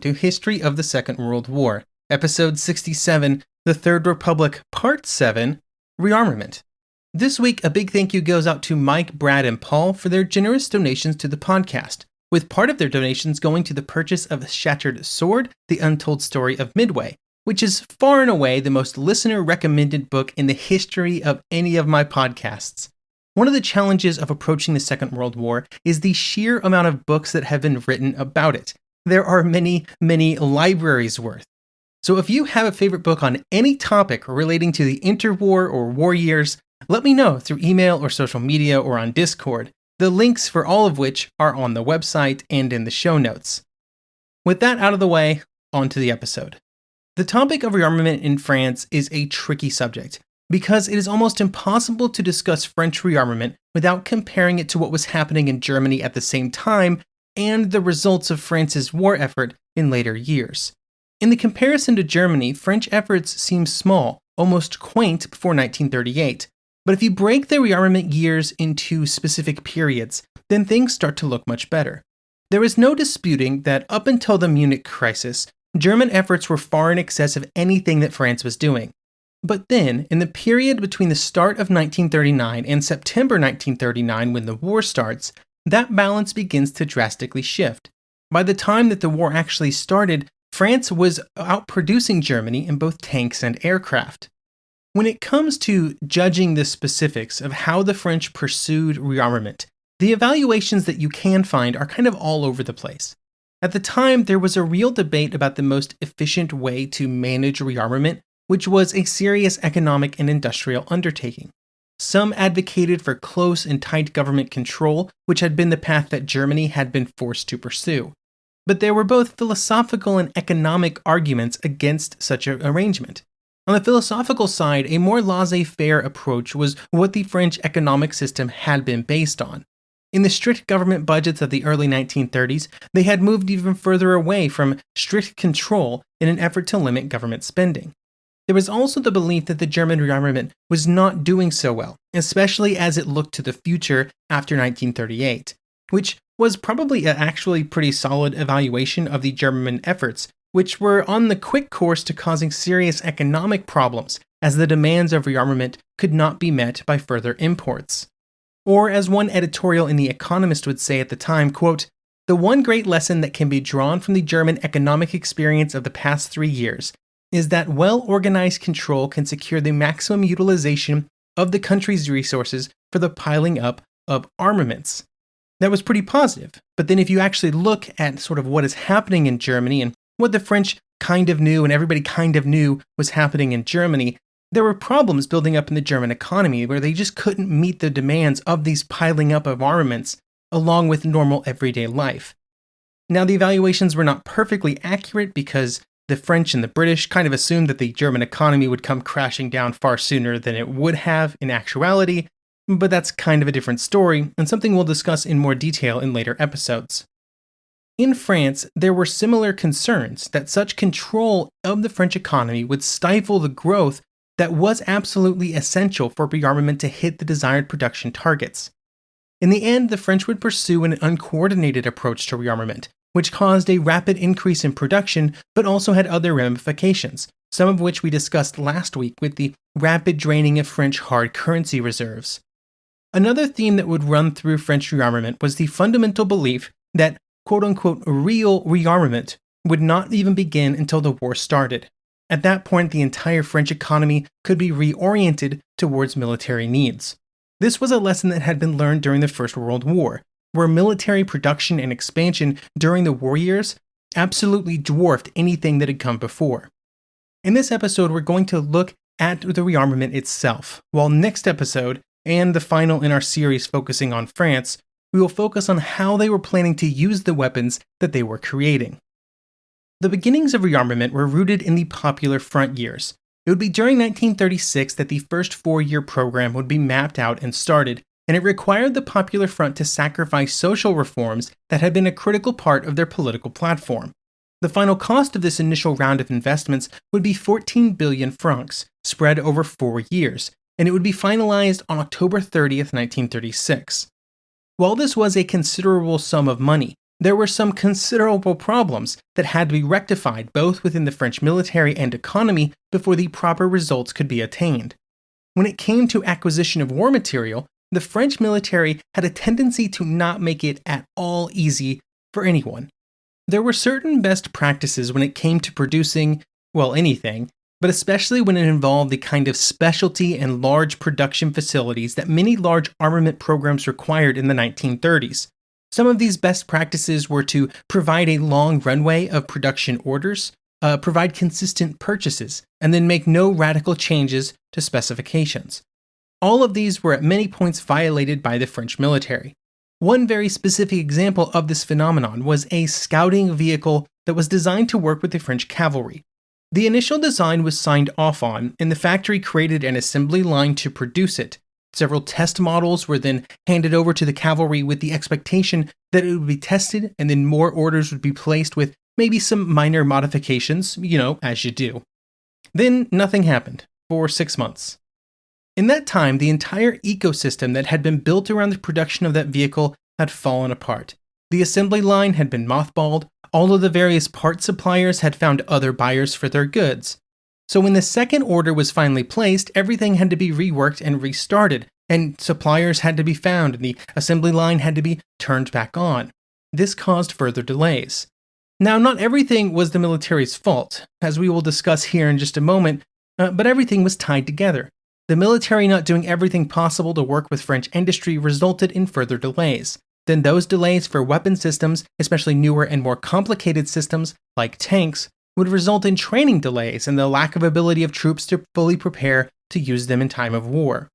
to History of the Second World War, Episode 67, The Third Republic, Part 7, Rearmament. This week, a big thank you goes out to Mike, Brad, and Paul for their generous donations to the podcast, with part of their donations going to the purchase of Shattered Sword, The Untold Story of Midway, which is far and away the most listener-recommended book in the history of any of my podcasts. One of the challenges of approaching the Second World War is the sheer amount of books that have been written about it. There are many, many libraries worth. So if you have a favorite book on any topic relating to the interwar or war years, let me know through email or social media or on Discord, the links for all of which are on the website and in the show notes. With that out of the way, on to the episode. The topic of rearmament in France is a tricky subject, because it is almost impossible to discuss French rearmament without comparing it to what was happening in Germany at the same time and the results of France's war effort in later years. In the comparison to Germany, French efforts seem small, almost quaint before 1938, but if you break the rearmament years into specific periods, then things start to look much better. There is no disputing that up until the Munich crisis, German efforts were far in excess of anything that France was doing. But then, in the period between the start of 1939 and September 1939 when the war starts, that balance begins to drastically shift. By the time that the war actually started, France was outproducing Germany in both tanks and aircraft. When it comes to judging the specifics of how the French pursued rearmament, the evaluations that you can find are kind of all over the place. At the time, there was a real debate about the most efficient way to manage rearmament, which was a serious economic and industrial undertaking. Some advocated for close and tight government control, which had been the path that Germany had been forced to pursue. But there were both philosophical and economic arguments against such an arrangement. On the philosophical side, a more laissez-faire approach was what the French economic system had been based on. In the strict government budgets of the early 1930s, they had moved even further away from strict control in an effort to limit government spending. There was also the belief that the German rearmament was not doing so well, especially as it looked to the future after 1938, which was probably an actually pretty solid evaluation of the German efforts, which were on the quick course to causing serious economic problems as the demands of rearmament could not be met by further imports. Or as one editorial in The Economist would say at the time, quote, "The one great lesson that can be drawn from the German economic experience of the past 3 years is that well-organized control can secure the maximum utilization of the country's resources for the piling up of armaments." That was pretty positive, but then if you actually look at sort of what is happening in Germany and what the French kind of knew and everybody kind of knew was happening in Germany, there were problems building up in the German economy where they just couldn't meet the demands of these piling up of armaments along with normal everyday life. Now, the evaluations were not perfectly accurate because the French and the British kind of assumed that the German economy would come crashing down far sooner than it would have in actuality, but that's kind of a different story and something we'll discuss in more detail in later episodes. In France, there were similar concerns that such control of the French economy would stifle the growth that was absolutely essential for rearmament to hit the desired production targets. In the end, the French would pursue an uncoordinated approach to rearmament, which caused a rapid increase in production but also had other ramifications, some of which we discussed last week with the rapid draining of French hard currency reserves. Another theme that would run through French rearmament was the fundamental belief that quote-unquote real rearmament would not even begin until the war started. At that point, the entire French economy could be reoriented towards military needs. This was a lesson that had been learned during the First World War, where military production and expansion during the war years absolutely dwarfed anything that had come before. In this episode, we're going to look at the rearmament itself, while next episode, and the final in our series focusing on France, we will focus on how they were planning to use the weapons that they were creating. The beginnings of rearmament were rooted in the Popular Front years. It would be during 1936 that the first 4-year program would be mapped out and started, and it required the Popular Front to sacrifice social reforms that had been a critical part of their political platform. The final cost of this initial round of investments would be 14 billion francs, spread over 4 years, and it would be finalized on October 30th, 1936. While this was a considerable sum of money, There were some considerable problems that had to be rectified both within the French military and economy before the proper results could be attained. When it came to acquisition of war material, the French military had a tendency to not make it at all easy for anyone. There were certain best practices when it came to producing, well, anything, but especially when it involved the kind of specialty and large production facilities that many large armament programs required in the 1930s. Some of these best practices were to provide a long runway of production orders, provide consistent purchases, and then make no radical changes to specifications. All of these were at many points violated by the French military. One very specific example of this phenomenon was a scouting vehicle that was designed to work with the French cavalry. The initial design was signed off on, and the factory created an assembly line to produce it. Several test models were then handed over to the cavalry with the expectation that it would be tested and then more orders would be placed with maybe some minor modifications, as you do. Then nothing happened for 6 months. In that time, the entire ecosystem that had been built around the production of that vehicle had fallen apart. The assembly line had been mothballed, all of the various part suppliers had found other buyers for their goods. So when the second order was finally placed, everything had to be reworked and restarted, and suppliers had to be found, and the assembly line had to be turned back on. This caused further delays. Now, not everything was the military's fault, as we will discuss here in just a moment, but everything was tied together. The military not doing everything possible to work with French industry resulted in further delays. Then those delays for weapon systems, especially newer and more complicated systems like tanks, would result in training delays and the lack of ability of troops to fully prepare to use them in time of war.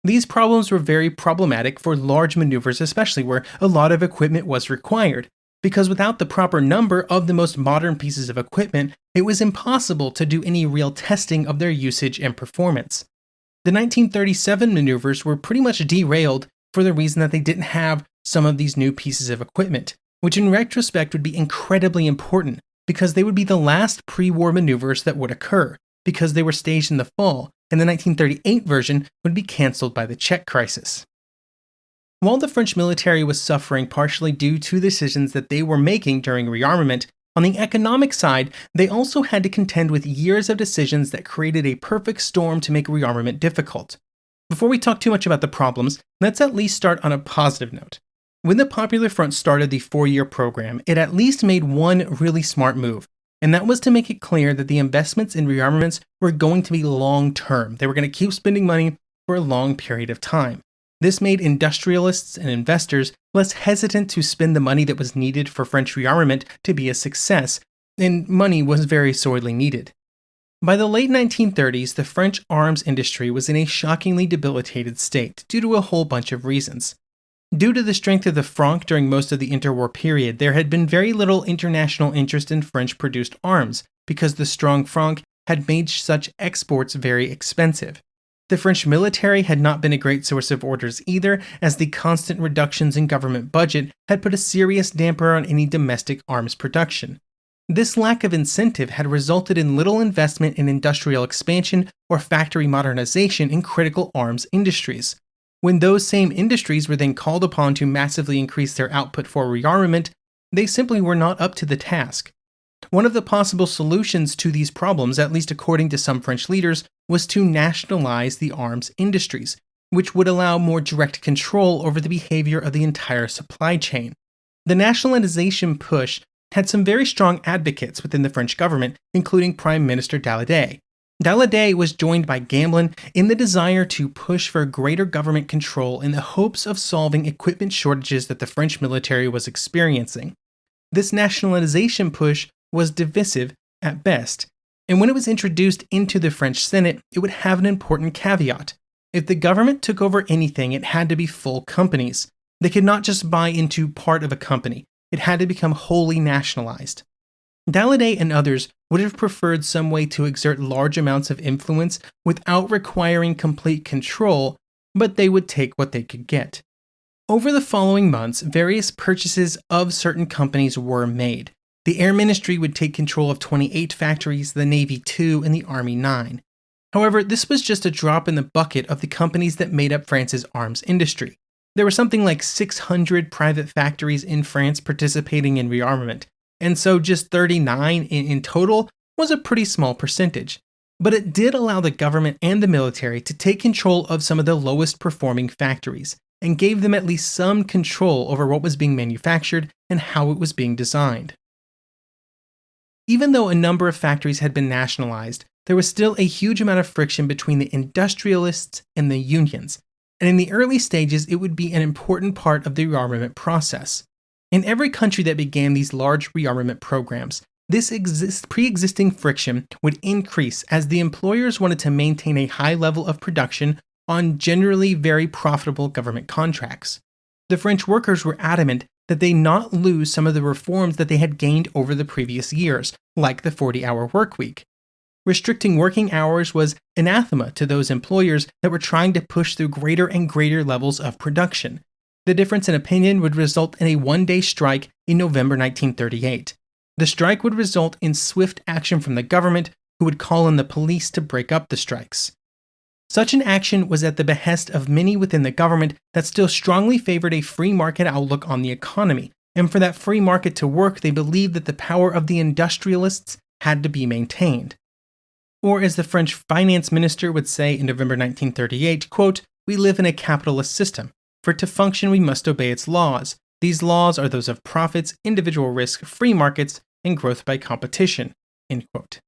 These problems were very problematic for large maneuvers, especially where a lot of equipment was required, because without the proper number of the most modern pieces of equipment, it was impossible to do any real testing of their usage and performance. The 1937 maneuvers were pretty much derailed for the reason that they didn't have some of these new pieces of equipment, which in retrospect would be incredibly important because they would be the last pre-war maneuvers that would occur, because they were staged in the fall, and the 1938 version would be cancelled by the Czech crisis. While the French military was suffering partially due to decisions that they were making during rearmament, on the economic side, they also had to contend with years of decisions that created a perfect storm to make rearmament difficult. Before we talk too much about the problems, let's at least start on a positive note. When the Popular Front started the 4-year program, it at least made one really smart move, and that was to make it clear that the investments in rearmaments were going to be long-term. They were going to keep spending money for a long period of time. This made industrialists and investors less hesitant to spend the money that was needed for French rearmament to be a success, and money was very sorely needed. By the late 1930s, the French arms industry was in a shockingly debilitated state due to a whole bunch of reasons. Due to the strength of the franc during most of the interwar period, there had been very little international interest in French-produced arms because the strong franc had made such exports very expensive. The French military had not been a great source of orders either, as the constant reductions in government budget had put a serious damper on any domestic arms production. This lack of incentive had resulted in little investment in industrial expansion or factory modernization in critical arms industries. When those same industries were then called upon to massively increase their output for rearmament, they simply were not up to the task. One of the possible solutions to these problems, at least according to some French leaders, was to nationalize the arms industries, which would allow more direct control over the behavior of the entire supply chain. The Nationalization Push had some very strong advocates within the French government, including Prime Minister Daladier. Daladier was joined by Gamblin in the desire to push for greater government control in the hopes of solving equipment shortages that the French military was experiencing. This nationalization push was divisive at best, and when it was introduced into the French Senate, it would have an important caveat. If the government took over anything, it had to be full companies. They could not just buy into part of a company. It had to become wholly nationalized. Daladier and others would have preferred some way to exert large amounts of influence without requiring complete control, but they would take what they could get. Over the following months, various purchases of certain companies were made. The Air Ministry would take control of 28 factories, the Navy 2, and the Army 9. However, this was just a drop in the bucket of the companies that made up France's arms industry. There were something like 600 private factories in France participating in rearmament, and so just 39 in total was a pretty small percentage. But it did allow the government and the military to take control of some of the lowest performing factories, and gave them at least some control over what was being manufactured and how it was being designed. Even though a number of factories had been nationalized, there was still a huge amount of friction between the industrialists and the unions, and in the early stages it would be an important part of the rearmament process. In every country that began these large rearmament programs, this pre-existing friction would increase as the employers wanted to maintain a high level of production on generally very profitable government contracts. The French workers were adamant that they not lose some of the reforms that they had gained over the previous years, like the 40-hour workweek. Restricting working hours was anathema to those employers that were trying to push through greater and greater levels of production. The difference in opinion would result in a one-day strike in November 1938. The strike would result in swift action from the government, who would call in the police to break up the strikes. Such an action was at the behest of many within the government that still strongly favored a free market outlook on the economy, and for that free market to work, they believed that the power of the industrialists had to be maintained. Or as the French finance minister would say in November 1938, quote, "We live in a capitalist system. For to function we must obey its laws. These laws are those of profits, individual risk, free markets, and growth by competition." End quote.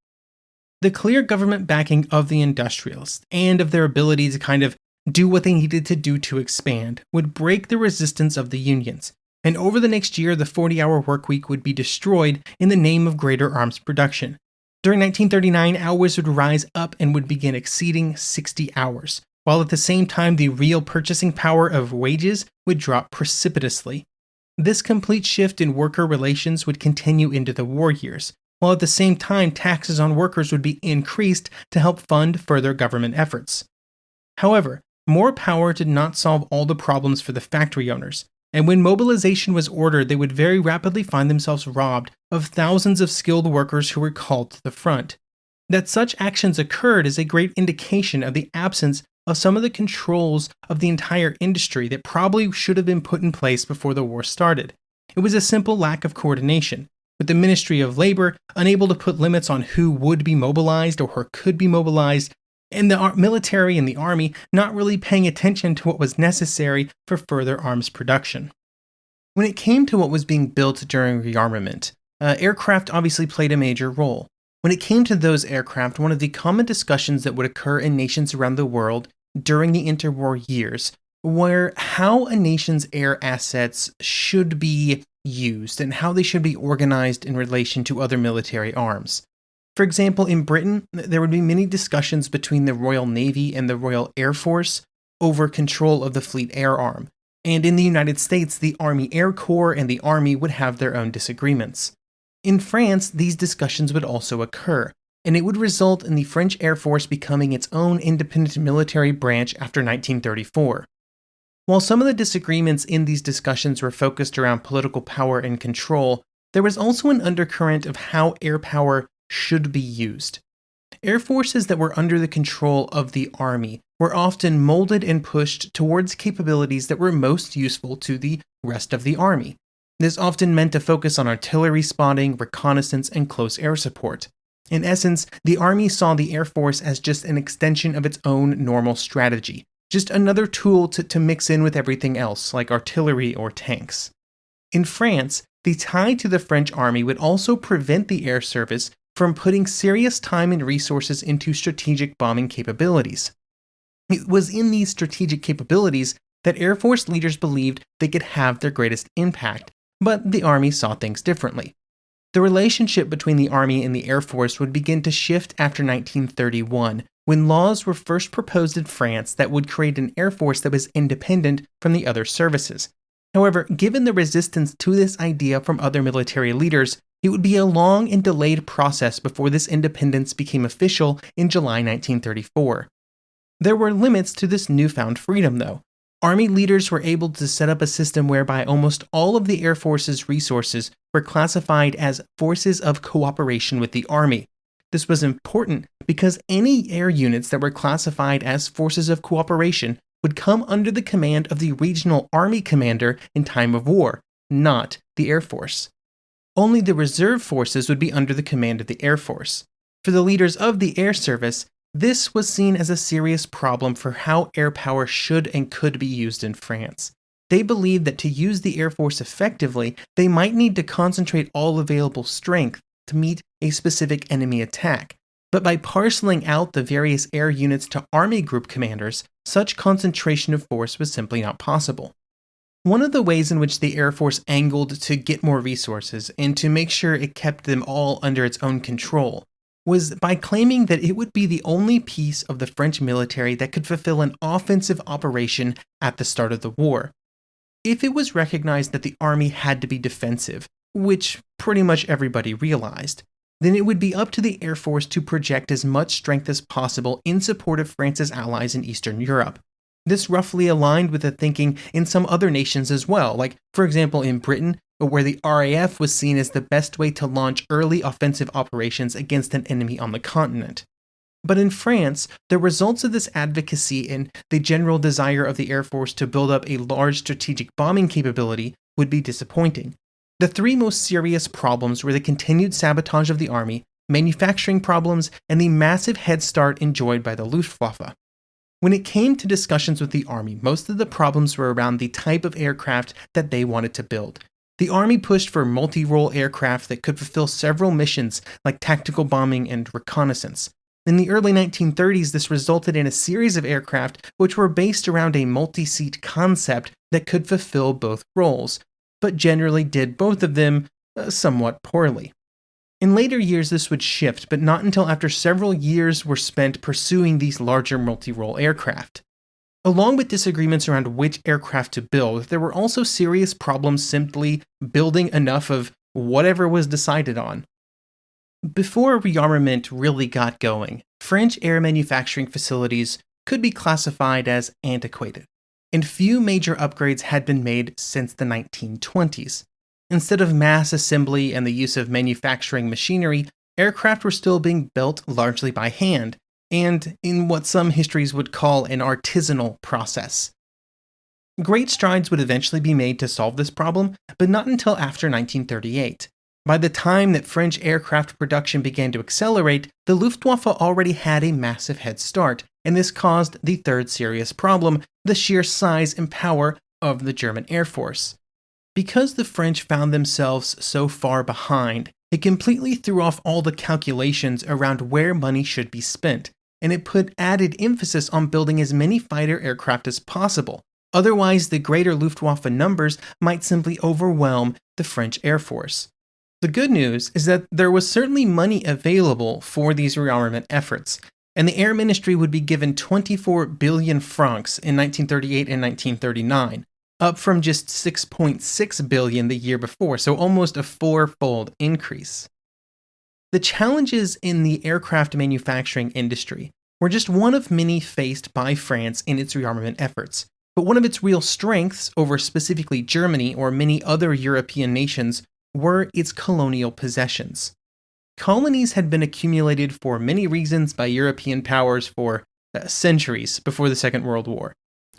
The clear government backing of the industrialists and of their ability to kind of do what they needed to do to expand would break the resistance of the unions, and over the next year the 40-hour workweek would be destroyed in the name of greater arms production. During 1939, hours would rise up and would begin exceeding 60 hours, while at the same time the real purchasing power of wages would drop precipitously. This complete shift in worker relations would continue into the war years, while at the same time taxes on workers would be increased to help fund further government efforts. However, more power did not solve all the problems for the factory owners, and when mobilization was ordered, they would very rapidly find themselves robbed of thousands of skilled workers who were called to the front. That such actions occurred is a great indication of the absence of some of the controls of the entire industry that probably should have been put in place before the war started. It was a simple lack of coordination, with the Ministry of Labor unable to put limits on who would be mobilized or who could be mobilized, and the military and the army not really paying attention to what was necessary for further arms production. When it came to what was being built during rearmament, aircraft obviously played a major role. When it came to those aircraft, one of the common discussions that would occur in nations around the world during the interwar years were how a nation's air assets should be used and how they should be organized in relation to other military arms. For example, in Britain, there would be many discussions between the Royal Navy and the Royal Air Force over control of the Fleet Air Arm, and in the United States, the Army Air Corps and the Army would have their own disagreements. In France, these discussions would also occur, and it would result in the French Air Force becoming its own independent military branch after 1934. While some of the disagreements in these discussions were focused around political power and control, there was also an undercurrent of how air power should be used. Air forces that were under the control of the army were often molded and pushed towards capabilities that were most useful to the rest of the army. This often meant a focus on artillery spotting, reconnaissance, and close air support. In essence, the army saw the Air Force as just an extension of its own normal strategy, just another tool to mix in with everything else, like artillery or tanks. In France, the tie to the French army would also prevent the air service from putting serious time and resources into strategic bombing capabilities. It was in these strategic capabilities that Air Force leaders believed they could have their greatest impact, but the Army saw things differently. The relationship between the Army and the Air Force would begin to shift after 1931, when laws were first proposed in France that would create an Air Force that was independent from the other services. However, given the resistance to this idea from other military leaders, it would be a long and delayed process before this independence became official in July 1934. There were limits to this newfound freedom, though. Army leaders were able to set up a system whereby almost all of the Air Force's resources were classified as forces of cooperation with the Army. This was important because any air units that were classified as forces of cooperation would come under the command of the regional army commander in time of war, not the Air Force. Only the reserve forces would be under the command of the Air Force. For the leaders of the air service, this was seen as a serious problem for how air power should and could be used in France. They believed that to use the Air Force effectively, they might need to concentrate all available strength to meet a specific enemy attack. But by parceling out the various air units to army group commanders, such concentration of force was simply not possible. One of the ways in which the Air Force angled to get more resources and to make sure it kept them all under its own control was by claiming that it would be the only piece of the French military that could fulfill an offensive operation at the start of the war. If it was recognized that the army had to be defensive, which pretty much everybody realized, then it would be up to the Air Force to project as much strength as possible in support of France's allies in Eastern Europe. This roughly aligned with the thinking in some other nations as well, like, for example, in Britain, where the RAF was seen as the best way to launch early offensive operations against an enemy on the continent. But in France, the results of this advocacy and the general desire of the Air Force to build up a large strategic bombing capability would be disappointing. The three most serious problems were the continued sabotage of the army, manufacturing problems, and the massive head start enjoyed by the Luftwaffe. When it came to discussions with the army, most of the problems were around the type of aircraft that they wanted to build. The army pushed for multi-role aircraft that could fulfill several missions like tactical bombing and reconnaissance. In the early 1930s, this resulted in a series of aircraft which were based around a multi-seat concept that could fulfill both roles, but generally did both of them somewhat poorly. In later years, this would shift, but not until after several years were spent pursuing these larger multi-role aircraft. Along with disagreements around which aircraft to build, there were also serious problems simply building enough of whatever was decided on. Before rearmament really got going, French air manufacturing facilities could be classified as antiquated, and few major upgrades had been made since the 1920s. Instead of mass assembly and the use of manufacturing machinery, aircraft were still being built largely by hand, and in what some histories would call an artisanal process. Great strides would eventually be made to solve this problem, but not until after 1938. By the time that French aircraft production began to accelerate, the Luftwaffe already had a massive head start, and this caused the third serious problem, the sheer size and power of the German Air Force. Because the French found themselves so far behind, it completely threw off all the calculations around where money should be spent, and it put added emphasis on building as many fighter aircraft as possible. Otherwise, the greater Luftwaffe numbers might simply overwhelm the French Air Force. The good news is that there was certainly money available for these rearmament efforts, and the Air Ministry would be given 24 billion francs in 1938 and 1939, up from just 6.6 billion the year before, so almost a four-fold increase. The challenges in the aircraft manufacturing industry were just one of many faced by France in its rearmament efforts, but one of its real strengths over specifically Germany or many other European nations were its colonial possessions. Colonies had been accumulated for many reasons by European powers for centuries before the Second World War.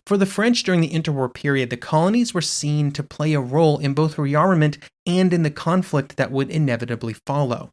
For the French during the interwar period, the colonies were seen to play a role in both rearmament and in the conflict that would inevitably follow.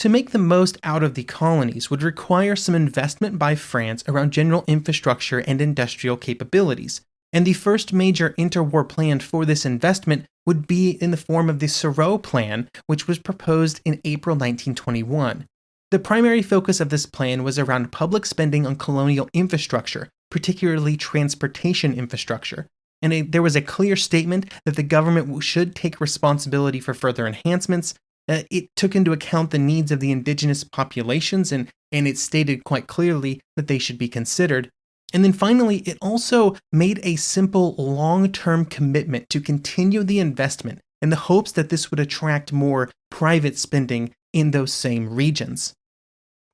To make the most out of the colonies would require some investment by France around general infrastructure and industrial capabilities, and the first major interwar plan for this investment would be in the form of the Seurat Plan, which was proposed in April 1921. The primary focus of this plan was around public spending on colonial infrastructure, particularly transportation infrastructure, and there was a clear statement that the government should take responsibility for further enhancements. It took into account the needs of the indigenous populations, and it stated quite clearly that they should be considered. And then finally, it also made a simple long-term commitment to continue the investment in the hopes that this would attract more private spending in those same regions.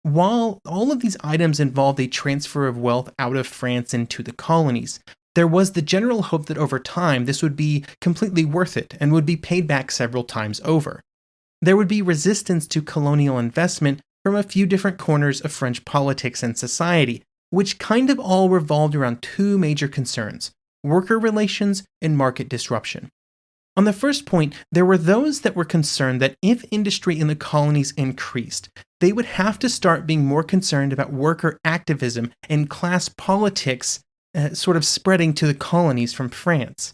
While all of these items involved a transfer of wealth out of France into the colonies, there was the general hope that over time this would be completely worth it and would be paid back several times over. There would be resistance to colonial investment from a few different corners of French politics and society, which kind of all revolved around two major concerns: worker relations and market disruption. On the first point, there were those that were concerned that if industry in the colonies increased, they would have to start being more concerned about worker activism and class politics sort of spreading to the colonies from France.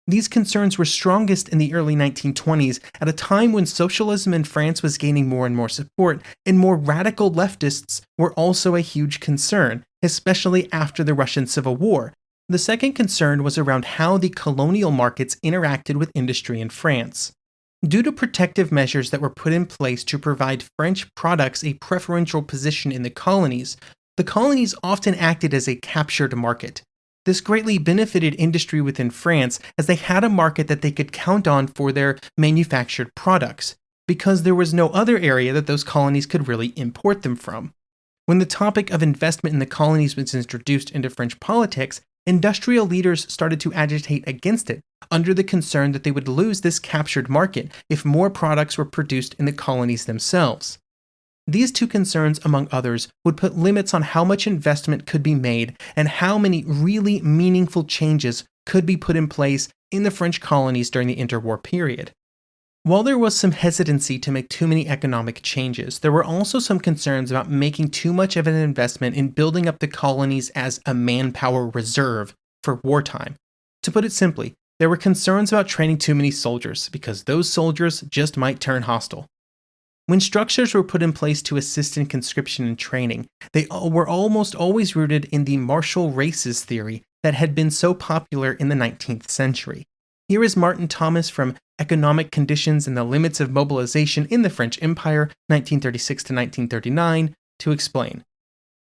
These concerns were strongest in the early 1920s, at a time when socialism in France was gaining more and more support, and more radical leftists were also a huge concern, especially after the Russian Civil War. The second concern was around how the colonial markets interacted with industry in France. Due to protective measures that were put in place to provide French products a preferential position in the colonies often acted as a captured market. This greatly benefited industry within France, as they had a market that they could count on for their manufactured products, because there was no other area that those colonies could really import them from. When the topic of investment in the colonies was introduced into French politics, industrial leaders started to agitate against it, under the concern that they would lose this captured market if more products were produced in the colonies themselves. These two concerns, among others, would put limits on how much investment could be made and how many really meaningful changes could be put in place in the French colonies during the interwar period. While there was some hesitancy to make too many economic changes, there were also some concerns about making too much of an investment in building up the colonies as a manpower reserve for wartime. To put it simply, there were concerns about training too many soldiers, because those soldiers just might turn hostile. When structures were put in place to assist in conscription and training, they were almost always rooted in the martial races theory that had been so popular in the 19th century. Here is Martin Thomas from Economic Conditions and the Limits of Mobilization in the French Empire, 1936 to 1939, to explain.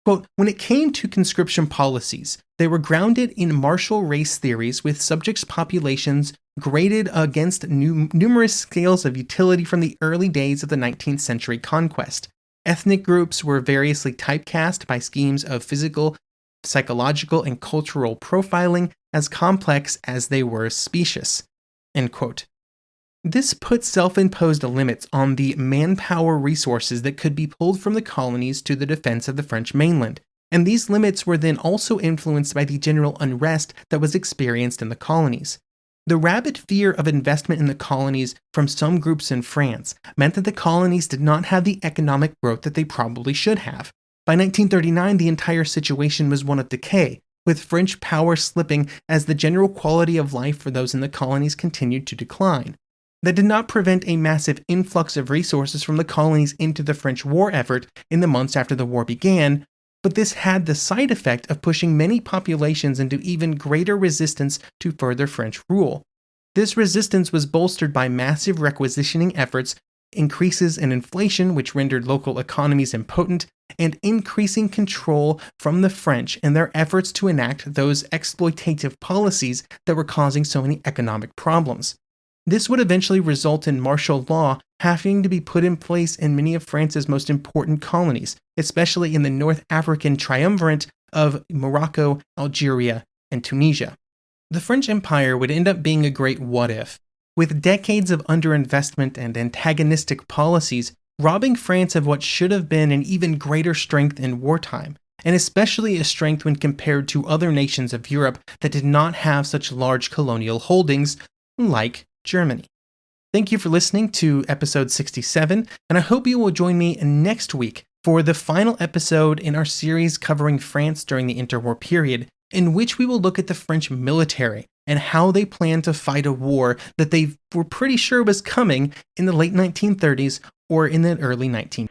Quote, when it came to conscription policies, they were grounded in martial race theories with subjects' populations graded against numerous scales of utility from the early days of the 19th century conquest. Ethnic groups were variously typecast by schemes of physical, psychological, and cultural profiling, as complex as they were specious. End quote. This put self-imposed limits on the manpower resources that could be pulled from the colonies to the defense of the French mainland, and these limits were then also influenced by the general unrest that was experienced in the colonies. The rabid fear of investment in the colonies from some groups in France meant that the colonies did not have the economic growth that they probably should have. By 1939, the entire situation was one of decay, with French power slipping as the general quality of life for those in the colonies continued to decline. That did not prevent a massive influx of resources from the colonies into the French war effort in the months after the war began, but this had the side effect of pushing many populations into even greater resistance to further French rule. This resistance was bolstered by massive requisitioning efforts, increases in inflation which rendered local economies impotent, and increasing control from the French in their efforts to enact those exploitative policies that were causing so many economic problems. This would eventually result in martial law having to be put in place in many of France's most important colonies, especially in the North African triumvirate of Morocco, Algeria, and Tunisia. The French Empire would end up being a great what-if, with decades of underinvestment and antagonistic policies robbing France of what should have been an even greater strength in wartime, and especially a strength when compared to other nations of Europe that did not have such large colonial holdings, like Germany. Thank you for listening to episode 67, and I hope you will join me next week for the final episode in our series covering France during the interwar period, in which we will look at the French military and how they planned to fight a war that they were pretty sure was coming in the late 1930s or in the early 1940s.